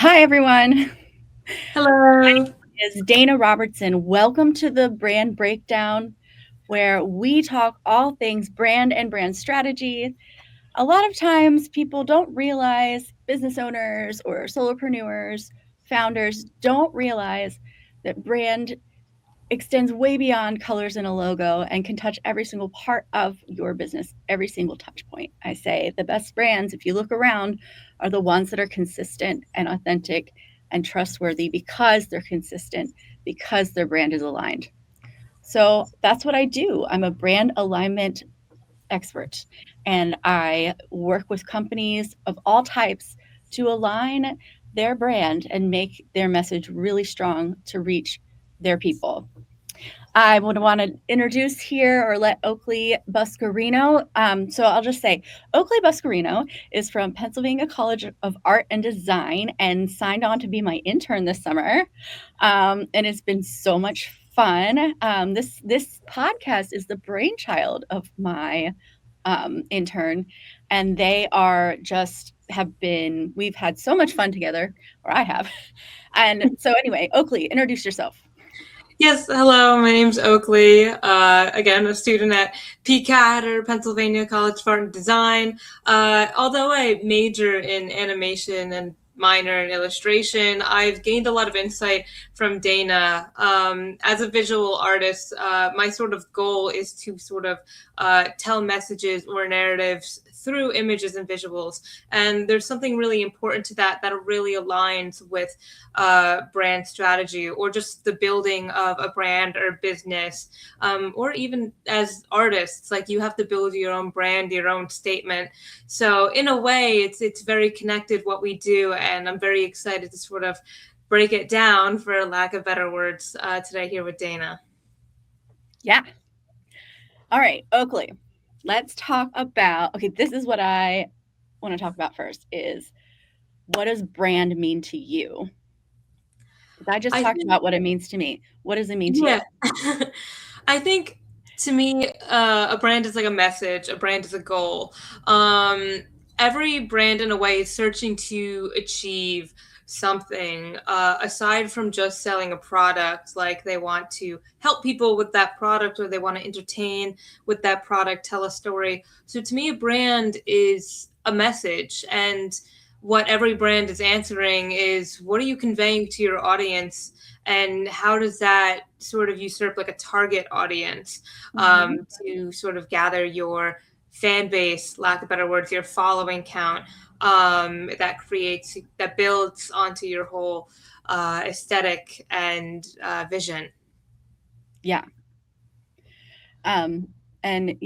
Hi, everyone. Hello. It's Dana Robertson. Welcome to the Brand Breakdown, where we talk all things brand and brand strategy. A lot of times, people don't realize, business owners or solopreneurs, founders don't realize that brand extends way beyond colors in a logo and can touch every single part of your business, every single touch point. I say the best brands, if you look around, are the ones that are consistent and authentic and trustworthy because they're consistent, because their brand is aligned. So that's what I do. I'm a brand alignment expert, and I work with companies of all types to align their brand and make their message really strong to reach their people. I would want to introduce here or let Oakley Buscarino. So I'll just say Oakley Buscarino is from Pennsylvania College of Art and Design and signed on to be my intern this summer. And it's been so much fun. This podcast is the brainchild of my intern, and they are just have been. We've had so much fun together, or I have. And so anyway, Oakley, introduce yourself. Yes, hello. My name's Oakley. Again, a student at PCAT or Pennsylvania College of Art and Design. Although I major in animation and minor in illustration, I've gained a lot of insight from Dana. As a visual artist, my sort of goal is to sort of tell messages or narratives through images and visuals. And there's something really important to that really aligns with brand strategy or just the building of a brand or business, or even as artists, like you have to build your own brand, your own statement. So in a way, it's very connected what we do, and I'm very excited to sort of break it down, for lack of better words, today here with Dana. Yeah. All right, Oakley. Let's talk about okay, this is what I want to talk about first is what does brand mean to you? I just I talked think, about what it means to me. What does it mean to you? yeah, I think to me, a brand is like a message. A brand is a goal. Um, every brand, in a way, is searching to achieve something aside from just selling a product. Like they want to help people with that product, or they want to entertain with that product, tell a story. So to me, a brand is a message, and what every brand is answering is, what are you conveying to your audience, and how does that sort of usurp like a target audience, Mhm. to sort of gather your fan base, lack of better words, your following count, that builds onto your whole aesthetic and vision. Yeah. Um, and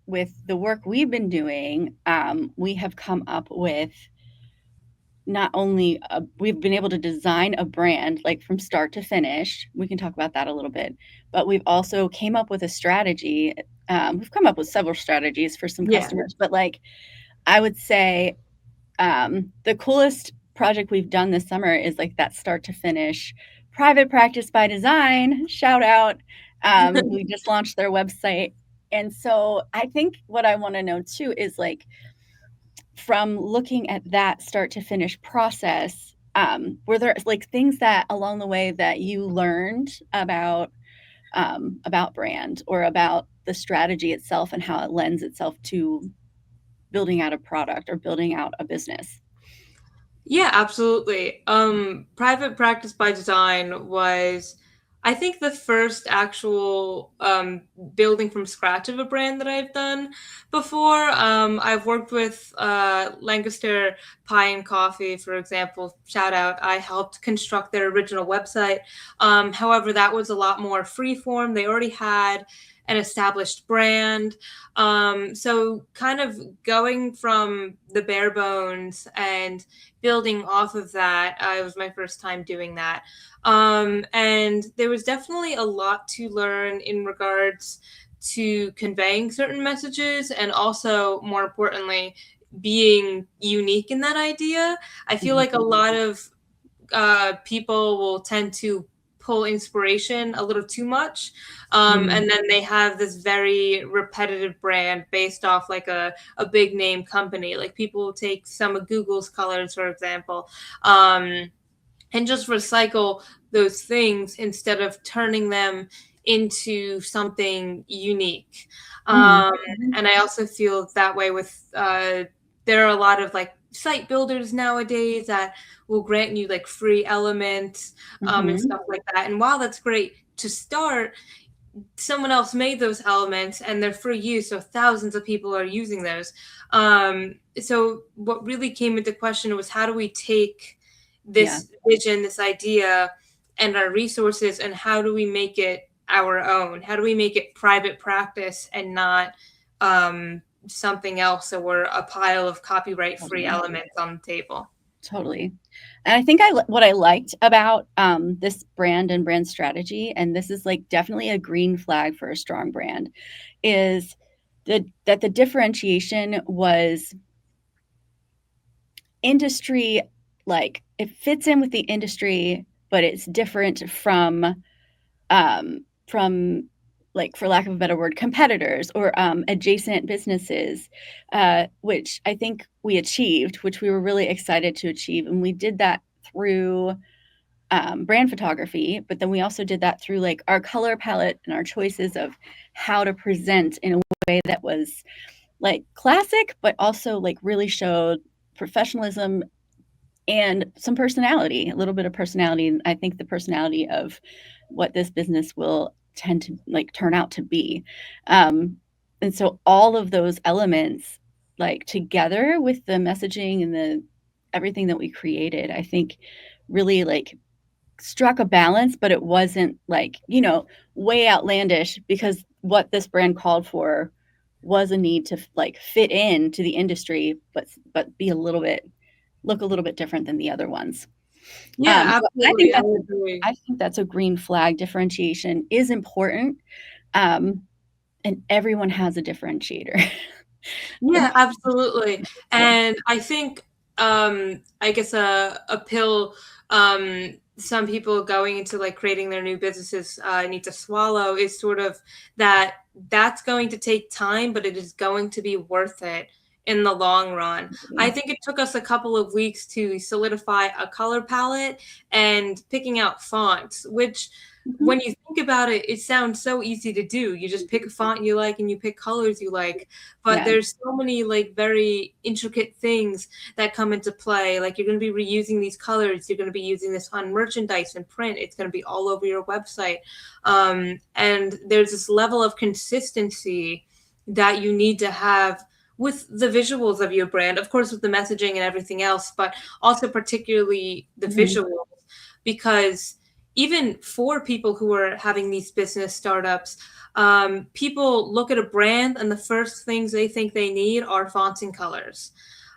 with the work we've been doing, we have come up with not only we've been able to design a brand like from start to finish. We can talk about that a little bit, but we've also came up with a strategy. We've come up with several strategies for some Yeah. customers, but like I would say the coolest project we've done this summer is like that start to finish private practice by design. Shout out. We just launched their website. And so I think what I want to know too is like from looking at that start to finish process, were there like things that along the way that you learned about brand or about the strategy itself and how it lends itself to building out a product or building out a business? Yeah, absolutely. Private practice by design was, I think, the first actual building from scratch of a brand that I've done before. I've worked with Lancaster Pie and Coffee, for example. Shout out! I helped construct their original website. However, that was a lot more freeform. They already had an established brand. So, kind of going from the bare bones and building off of that, it was my first time doing that. And there was definitely a lot to learn in regards to conveying certain messages, and also, more importantly, being unique in that idea. I feel like a Mhm. lot of people will tend to pull inspiration a little too much. Mm-hmm. And then they have this very repetitive brand based off like a big name company. Like people will take some of Google's colors, for example, and just recycle those things instead of turning them into something unique. Um, Mm-hmm. and I also feel that way with there are a lot of like site builders nowadays that will grant you like free elements and Mm-hmm. stuff like that. And while that's great to start, someone else made those elements and they're free use, so thousands of people are using those. So what really came into question was how do we take Yeah, this vision, this idea, and our resources, and how do we make it our own? How do we make it private practice and not something else, or a pile of copyright free totally. elements on the table? Totally. And I think what I liked about this brand and brand strategy, and this is like definitely a green flag for a strong brand, is that the differentiation was industry, like it fits in with the industry, but it's different from like, for lack of a better word, competitors or adjacent businesses, which I think we achieved, which we were really excited to achieve. And we did that through brand photography, but then we also did that through like our color palette and our choices of how to present in a way that was like classic, but also like really showed professionalism and some personality, a little bit of personality. And I think the personality of what this business will tend to like turn out to be. And so all of those elements, like together with the messaging and the everything that we created, I think really like struck a balance, but it wasn't like, way outlandish, because what this brand called for was a need to like fit in to the industry, but be a little bit look a little bit different than the other ones. Yeah, So absolutely. I agree. I think that's a green flag. Differentiation is important, um, and everyone has a differentiator. Yeah, absolutely. And I think, I guess a pill, some people going into like creating their new businesses need to swallow is sort of that that's going to take time, but it is going to be worth it in the long run. I think it took us a couple of weeks to solidify a color palette and picking out fonts, which Mhm. when you think about it, it sounds so easy to do. You just pick a font you like and you pick colors you like, but Yeah, there's so many like very intricate things that come into play. Like you're going to be reusing these colors, you're going to be using this on merchandise and print, it's going to be all over your website, and there's this level of consistency that you need to have with the visuals of your brand, of course with the messaging and everything else, but also particularly the mhm, visuals, because even for people who are having these business startups, people look at a brand and the first things they think they need are fonts and colors.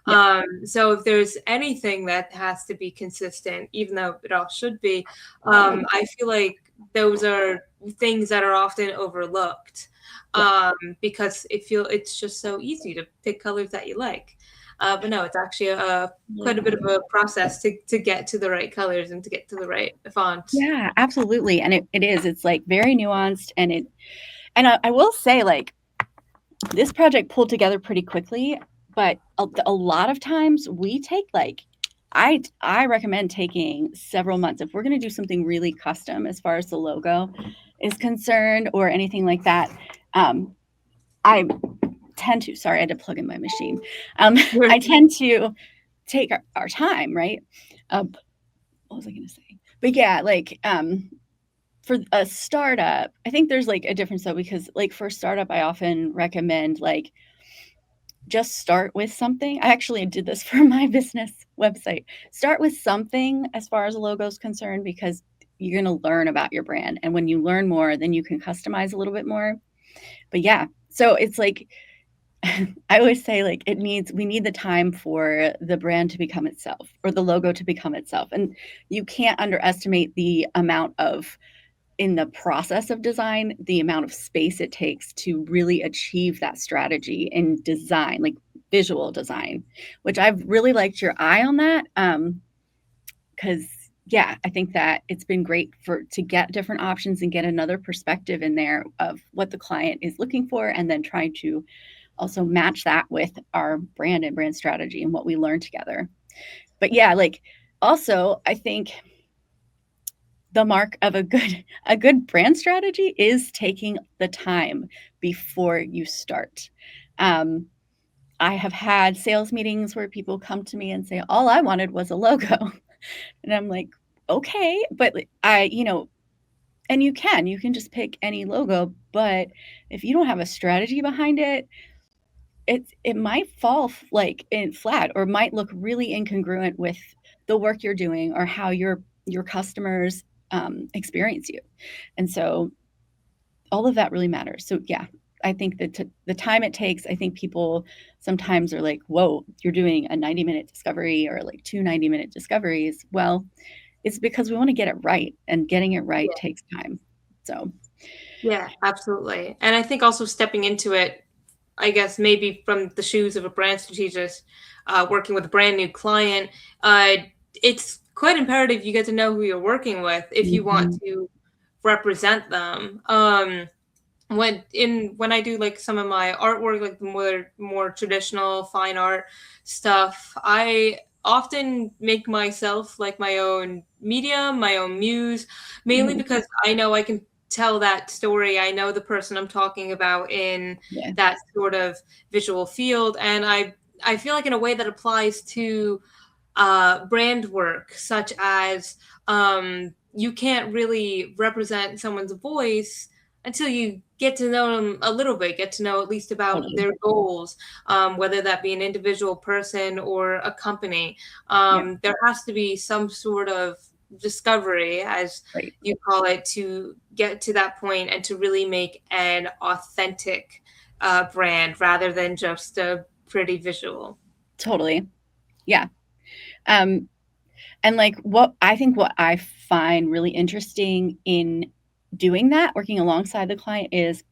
yeah, So if there's anything that has to be consistent, even though it all should be, I feel like those are things that are often overlooked, yeah, because it's just so easy to pick colors that you like. But no, it's actually quite a yeah. bit of a process to get to the right colors and to get to the right fonts. Yeah, absolutely. And it is. It's like very nuanced, and I will say like this project pulled together pretty quickly, but a lot of times we take like I recommend taking several months if we're going to do something really custom as far as the logo is concerned or anything like that. I tend to, sorry, I had to plug in my machine. I tend to take our time, right? What was I going to say? But yeah, like for a startup, I think there's like a difference though, because like for a startup, I often recommend like just start with something. I actually did this for my business website. Start with something as far as a logo is concerned, because you're going to learn about your brand. And when you learn more, then you can customize a little bit more. But yeah, so it's like, I always say like we need the time for the brand to become itself or the logo to become itself. And you can't underestimate the amount of in the process of design, the amount of space it takes to really achieve that strategy in design, like visual design, which I've really liked your eye on that. Because yeah, I think that it's been great to get different options and get another perspective in there of what the client is looking for, and then trying to also match that with our brand and brand strategy and what we learn together. But yeah, like also I think the mark of a good brand strategy is taking the time before you start. I have had sales meetings where people come to me and say, all I wanted was a logo. And I'm like, okay, but and you can just pick any logo, but if you don't have a strategy behind it, it might fall like in flat, or might look really incongruent with the work you're doing or how your customers experience you. And so all of that really matters. So yeah, I think that the time it takes, I think people sometimes are like, whoa, you're doing a 90-minute discovery or like 2 90-minute discoveries. Well, it's because we want to get it right, and getting it right takes time. So Yeah, absolutely. And I think also stepping into it, I guess maybe from the shoes of a brand strategist, working with a brand new client, uh, it's quite imperative you get to know who you're working with if you want mm-hmm. to represent them. When I do like some of my artwork, like the more traditional fine art stuff, I often make myself like my own medium, my own muse, mainly Mm-hmm. because I know I can tell that story. I know the person I'm talking about in Yeah, that sort of visual field, and I feel like in a way that applies to brand work, such as you can't really represent someone's voice until you get to know them a little bit, get to know at least about totally. their goals, whether that be an individual person or a company. Yeah, There has to be some sort of discovery, as right. you call it, to get to that point and to really make an authentic brand rather than just a pretty visual. Totally. Yeah. Um, and like what I find really interesting in doing that, working alongside the client, is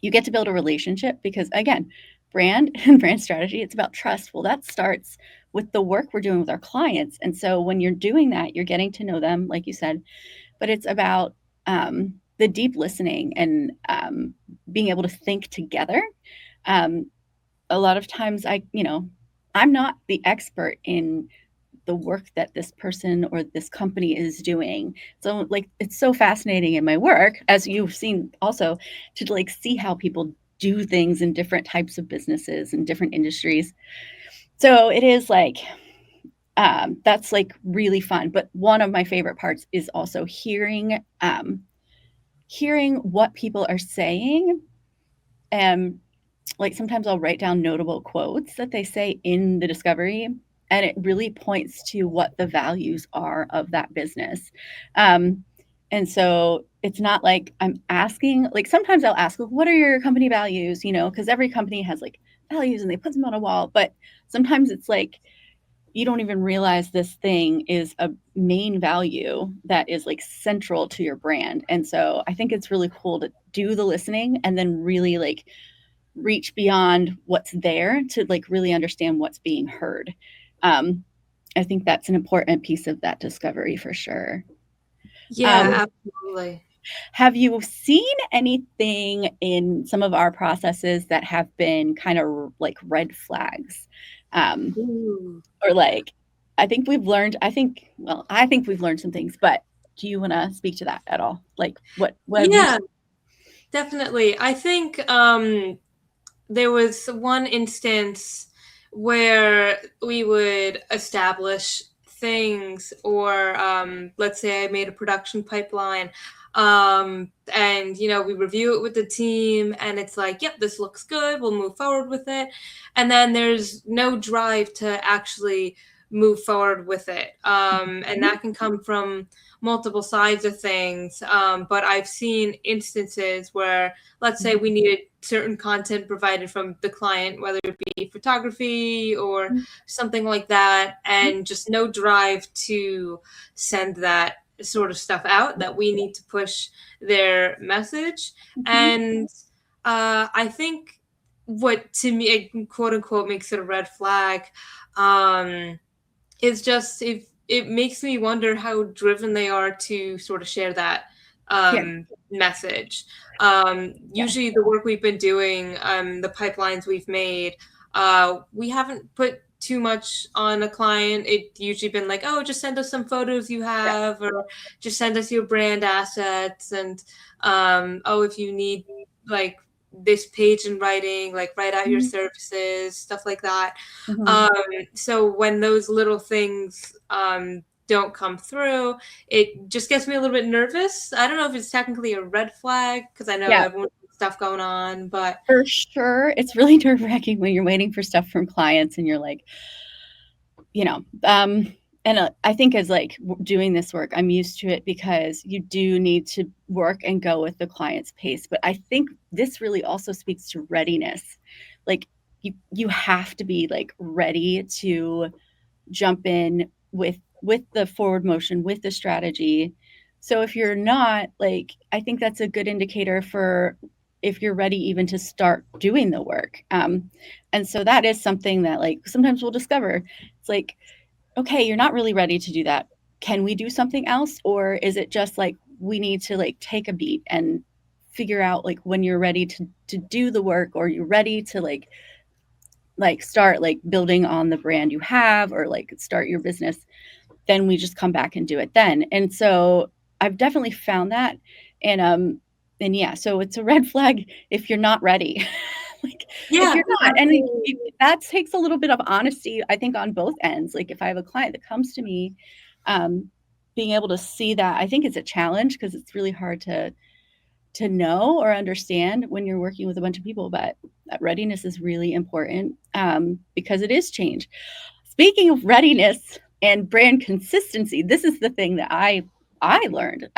you get to build a relationship, because again, brand and brand strategy, it's about trust. Well, that starts with the work we're doing with our clients. And so when you're doing that, you're getting to know them, like you said, but it's about the deep listening and being able to think together. Um, a lot of times I'm not the expert in the work that this person or this company is doing. So like it's so fascinating in my work, as you've seen also, to like see how people do things in different types of businesses and different industries. So it is like that's like really fun. But one of my favorite parts is also hearing what people are saying. And like sometimes I'll write down notable quotes that they say in the discovery, and it really points to what the values are of that business. Um, and so it's not like I'm asking, like sometimes I'll ask, what are your company values? Because every company has like values and they put them on a wall. But sometimes it's like you don't even realize this thing is a main value that is like central to your brand. And so I think it's really cool to do the listening and then really like reach beyond what's there to like really understand what's being heard. Um, I think that's an important piece of that discovery for sure. Yeah, absolutely. Have you seen anything in some of our processes that have been kind of like red flags? Um, Ooh. or like, I think we've learned some things, but do you want to speak to that at all? Like, what have you Yeah, seen? definitely. I think there was one instance where we would establish things, or let's say I made a production pipeline, and we review it with the team, and it's like, yep, this looks good, we'll move forward with it, and then there's no drive to actually move forward with it, and that can come from multiple sides of things, but I've seen instances where, let's say, we needed certain content provided from the client, whether it be photography or something like that, and just no drive to send that sort of stuff out, that we need to push their message. Mhm. And I think what to me, quote unquote, makes it a red flag, is just if it makes me wonder how driven they are to sort of share that Yeah. message. Yeah. Usually, the work we've been doing, the pipelines we've made, we haven't put too much on a client. It's usually been like, oh, just send us some photos you Yeah. have, or just send us your brand assets, and oh, if you need like this page in writing, like write out your Mhm. services, stuff like that. Mhm. Um, so when those little things don't come through, it just gets me a little bit nervous. I don't know if it's technically a red flag because I know Yeah. everyone's got stuff going on, but For sure. It's really nerve-wracking when you're waiting for stuff from clients and you're like, you know, and I think as like doing this work, I'm used to it because you do need to work and go with the client's pace. But I think this really also speaks to readiness. Like you have to be like ready to jump in with the forward motion, with the strategy. So if you're not, like, I think that's a good indicator for if you're ready even to start doing the work. And so that is something that like sometimes we'll discover. It's like, okay, you're not really ready to do that. Can we do something else? Or is it just like we need to like take a beat and figure out like when you're ready to do the work, or you're ready to like start like building on the brand you have, or like start your business, then we just come back and do it then. And so I've definitely found that. And yeah, so it's a red flag if you're not ready. Like if yeah, you're not, and absolutely. that takes a little bit of honesty, I think, on both ends. Like if I have a client that comes to me, um, being able to see that, I think it's a challenge because it's really hard to know or understand when you're working with a bunch of people. But that readiness is really important, because it is change. Speaking of readiness and brand consistency, this is the thing that I learned.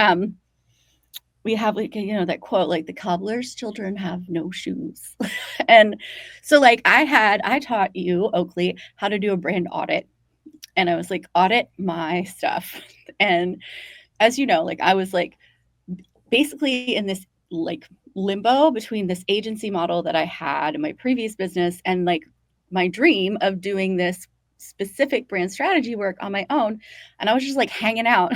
We have like that quote, like the cobbler's children have no shoes. And so like I taught you, Oakley, how to do a brand audit, and I was like, audit my stuff. And as you know, like I was like basically in this like limbo between this agency model that I had in my previous business and like my dream of doing this specific brand strategy work on my own. And I was just like hanging out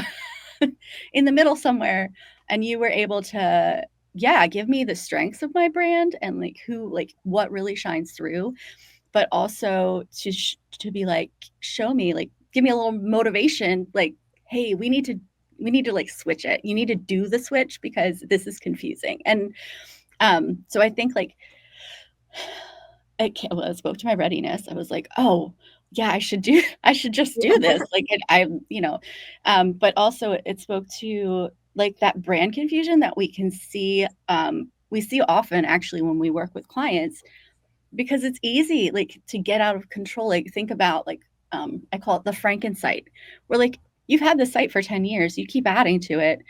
in the middle somewhere. And you were able to, yeah, give me the strengths of my brand and like who, like what really shines through, but also to be like, show me, like, give me a little motivation, like, hey, we need to like switch it. You need to do the switch because this is confusing. And so I think like well, it spoke to my readiness. I was like, oh yeah, I should just do this. Like but also it spoke to like that brand confusion that we see often actually when we work with clients, because it's easy like to get out of control. Like think about like I call it the Franken site, where like you've had the site for 10 years, you keep adding to it,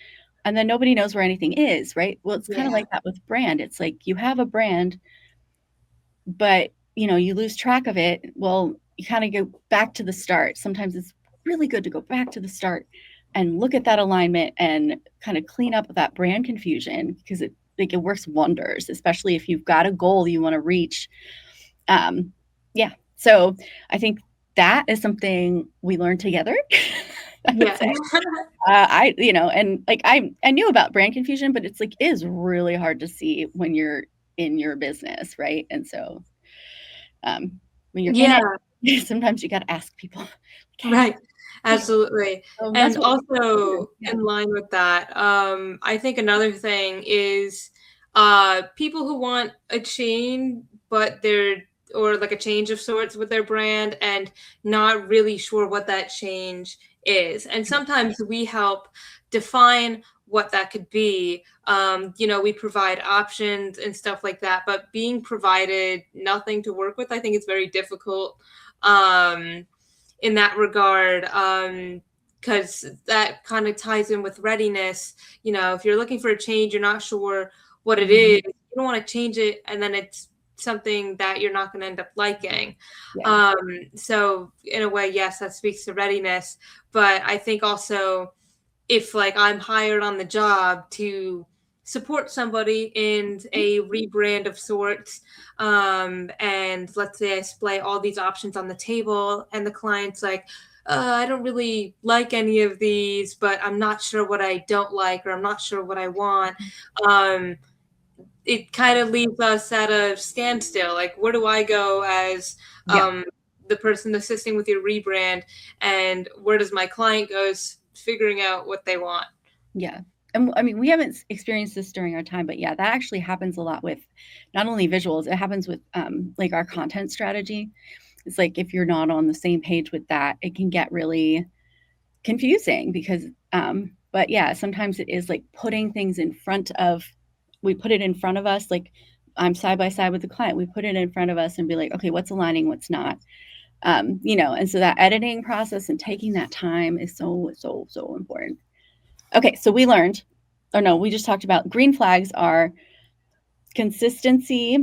and then nobody knows where anything is, right? Well, it's kind of Yeah, like that with brand. It's like you have a brand, but you lose track of it. Well, you kind of go back to the start. Sometimes it's really good to go back to the start and look at that alignment and kind of clean up that brand confusion, because it works wonders, especially if you've got a goal you want to reach. Yeah. So I think that is something we learned together. I would yeah, say. And like I knew about brand confusion, but it's like it is really hard to see when you're in your business, right? And so um, when you're in yeah. it, sometimes you got to ask people, like, Right. hey, Absolutely. that's And what we're doing. also Yeah. in line with that, I think another thing is people who want a change, but they're or like a change of sorts with their brand and not really sure what that change is. And sometimes we help define what that could be. We provide options and stuff like that, but being provided nothing to work with, I think is very difficult. In that regard, because that kind of ties in with readiness. If you're looking for a change, you're not sure what it Mhm. is, you don't want to change it, and then it's something that you're not going to end up liking. Yeah. So in a way, yes, that speaks to readiness, but I think also if like I'm hired on the job to support somebody in a rebrand of sorts, and let's say I display all these options on the table and the client's like, I don't really like any of these, but I'm not sure what I don't like, or I'm not sure what I want. Um, it kind of leaves us at a standstill. Like, where do I go as Yeah. the person assisting with your rebrand, and where does my client go figuring out what they want? Yeah. And I mean, we haven't experienced this during our time, but yeah, that actually happens a lot with not only visuals, it happens with like our content strategy. It's like if you're not on the same page with that, it can get really confusing because but yeah, sometimes it is like putting things in front of we put it in front of us, like I'm side by side with the client. We put it in front of us and be like, okay, what's aligning, what's not. You know, and so that editing process and taking that time is so important. Okay, so we learned, or no, we just talked about green flags are consistency,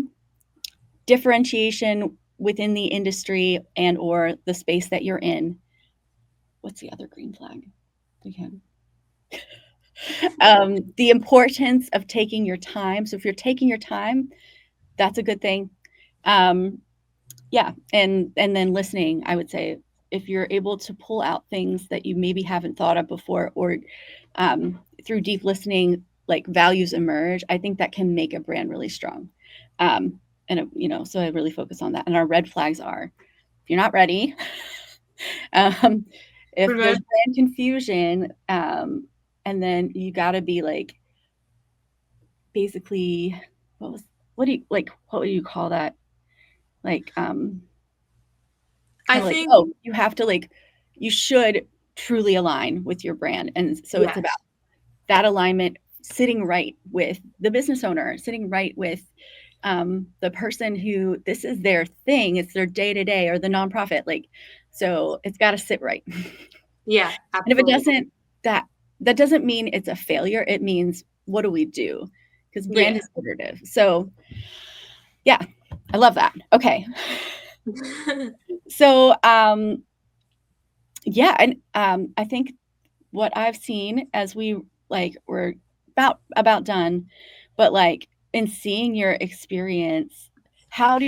differentiation within the industry and or the space that you're in. What's the other green flag? Again. The importance of taking your time. So if you're taking your time, that's a good thing. Um, yeah, and then listening, I would say if you're able to pull out things that you maybe haven't thought of before, or through deep listening, like values emerge, I think that can make a brand really strong. And you know, so I really focus on that. And our red flags are: if you're not ready, um, if Pretty there's much. brand confusion, and then you got to be like basically what do you call that? Like I kind of like, think, oh, you have to like you should truly align with your brand. And so it's about yes. that alignment sitting right with the business owner, sitting right with the person who this is their thing, it's their day to day, or the nonprofit. Like, so it's got to sit right. And Yeah, if it absolutely. doesn't, that that doesn't mean it's a failure. It means what do we do? Because brand Yeah. is iterative. So yeah, I love that. Okay, so yeah, and I think what I've seen as we like we're about done, but like in seeing your experience, how do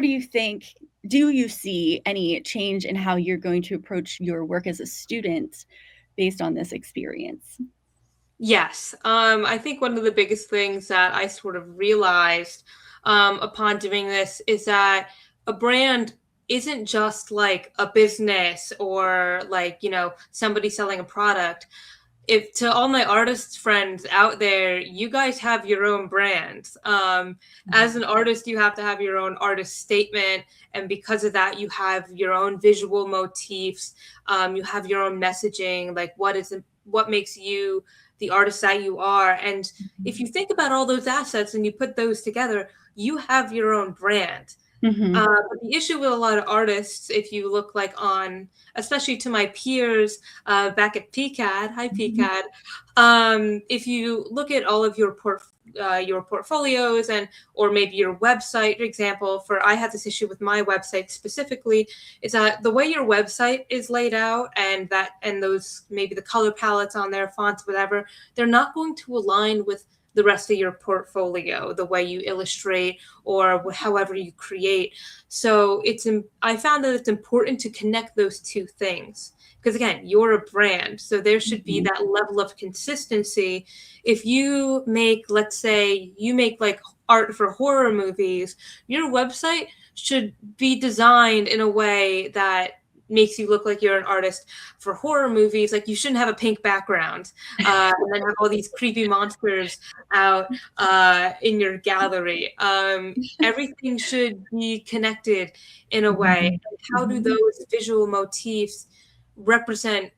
you think do you see any change in how you're going to approach your work as a student based on this experience? Yes. I think one of the biggest things that I sort of realized upon doing this is that a brand isn't just like a business or like, somebody selling a product. If to all my artist friends out there, you guys have your own brands. As an artist, you have to have your own artist statement, and because of that, you have your own visual motifs. You have your own messaging, like what makes you the artist that you are. And if you think about all those assets and you put those together, you have your own brand. Mm-hmm. But the issue with a lot of artists, if you look like especially to my peers back at PCAD, hi Mm-hmm. PCAD, if you look at all of your portfolios or maybe your website, for example, I had this issue with my website specifically, is that the way your website is laid out and those maybe the color palettes on there, fonts, whatever, they're not going to align with the rest of your portfolio, the way you illustrate or however you create. So I found that it's important to connect those two things because again, you're a brand, so there should be Mm-hmm. that level of consistency. If you make, let's say, you make like art for horror movies, your website should be designed in a way that makes you look like you're an artist for horror movies. Like you shouldn't have a pink background and then have all these creepy monsters out in your gallery. Everything should be connected in a way. Mm-hmm. And how do Mm-hmm. those visual motifs represent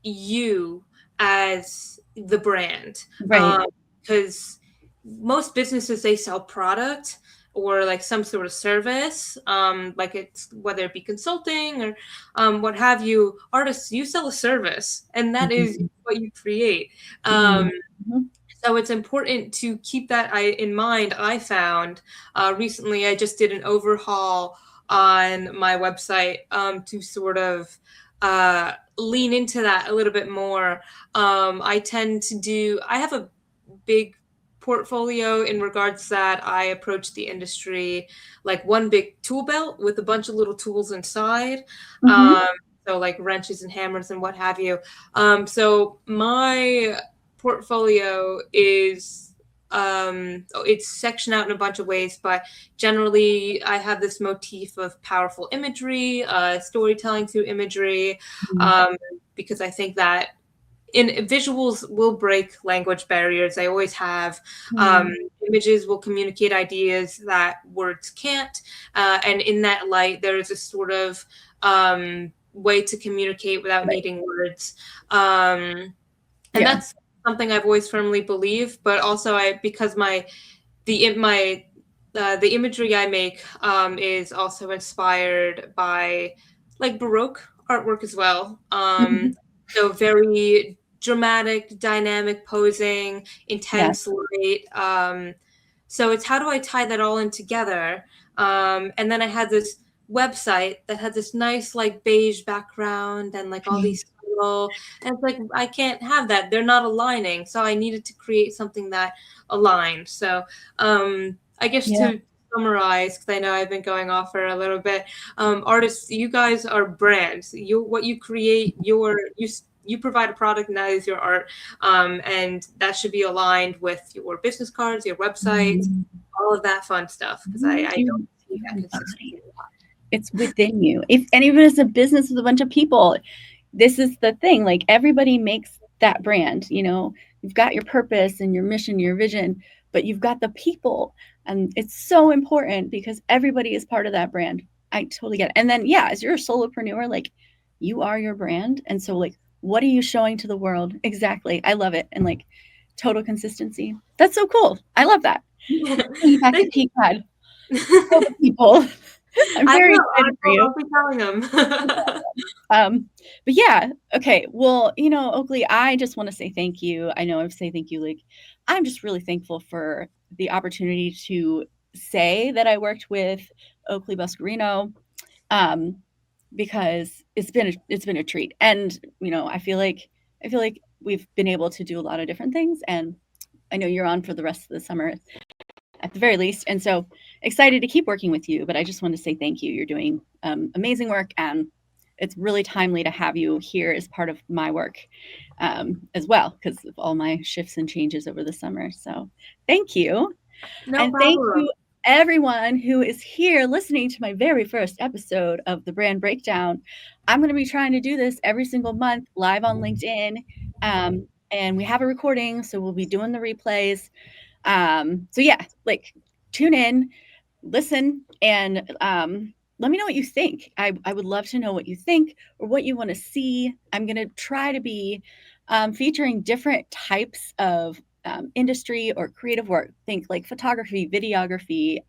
you as the brand? Right. Because most businesses, they sell product or like some sort of service, like it's whether it be consulting or what have you. Artists, you sell a service, and that is Mm-hmm. what you create. Mm-hmm. Um, so it's important to keep that in mind. I found recently I just did an overhaul on my website to sort of lean into that a little bit more. I have a big portfolio in regards to that. I approach the industry like one big tool belt with a bunch of little tools inside. Mm-hmm. Um, so like wrenches and hammers and what have you. So my portfolio is it's sectioned out in a bunch of ways, but generally I have this motif of powerful imagery, storytelling through imagery, Mhm. um, because I think that in visuals will break language barriers. They always have. Um, Mm. Images will communicate ideas that words can't, and in that light, there is a sort of way to communicate without Right. needing words. And Yeah. that's something I've always firmly believed. But also, I because my the imagery I make is also inspired by like Baroque artwork as well. Mhm. So very dramatic, dynamic posing, Yes. intense light. So it's how do I tie that all in together? And then I had this website that had this nice like beige background and like all Mhm. these subtle, and it's like I can't have that. They're not aligning. So I needed to create something that aligned. So I guess Yeah. to summarize, because I know I've been going off for a little bit, artists, you guys are brands. What you create, you provide a product, and that is your art, and that should be aligned with your business cards, your website, Mhm. all of that fun stuff. Because I don't You see you that embody. consistency. It's within you. If and even as a business with a bunch of people, this is the thing. Like everybody makes that brand. You've got your purpose and your mission, your vision, but you've got the people, and it's so important because everybody is part of that brand. I totally get it. And then yeah, as you're a solopreneur, like you are your brand, and so like what are you showing to the world exactly? I love it, and like total consistency. That's so cool. I love that. Let's bring you back to Thank Peak Pod. Tell you. the people. I'm I very will. excited for you. I'll be telling them. But yeah, okay. Well, Oakley, I just want to say thank you. I know I've say thank you. Like, I'm just really thankful for the opportunity to say that I worked with Oakley Buscarino, um, because it's been a treat, and I feel like we've been able to do a lot of different things, and I know you're on for the rest of the summer at the very least. And so excited to keep working with you. But I just want to say thank you. You're doing amazing work, and it's really timely to have you here as part of my work as well because of all my shifts and changes over the summer. So thank you. No And thank problem. you, everyone who is here listening to my very first episode of the Brand Breakdown. I'm going to be trying to do this every single month live on LinkedIn. And we have a recording, so we'll be doing the replays. So yeah, like tune in, listen, and let me know what you think. I would love to know what you think or what you want to see. I'm going to try to be featuring different types of industry or creative work. Think like photography, videography,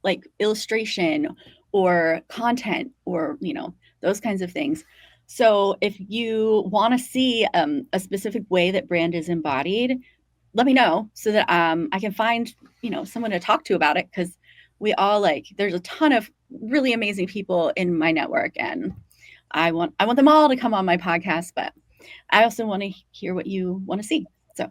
like illustration or content or, those kinds of things. So if you want to see a specific way that brand is embodied, let me know so that I can find someone to talk to about it because we all there's a ton of really amazing people in my network, and I want them all to come on my podcast, but I also want to hear what you want to see. So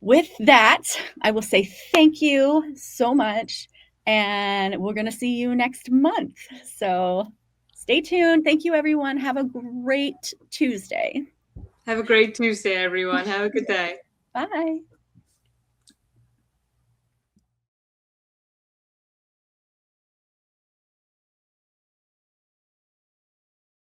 with that, I will say thank you so much, and we're going to see you next month. So stay tuned. Thank you, everyone. Have a great Tuesday. Have a great Tuesday, everyone. Have a good day. Bye.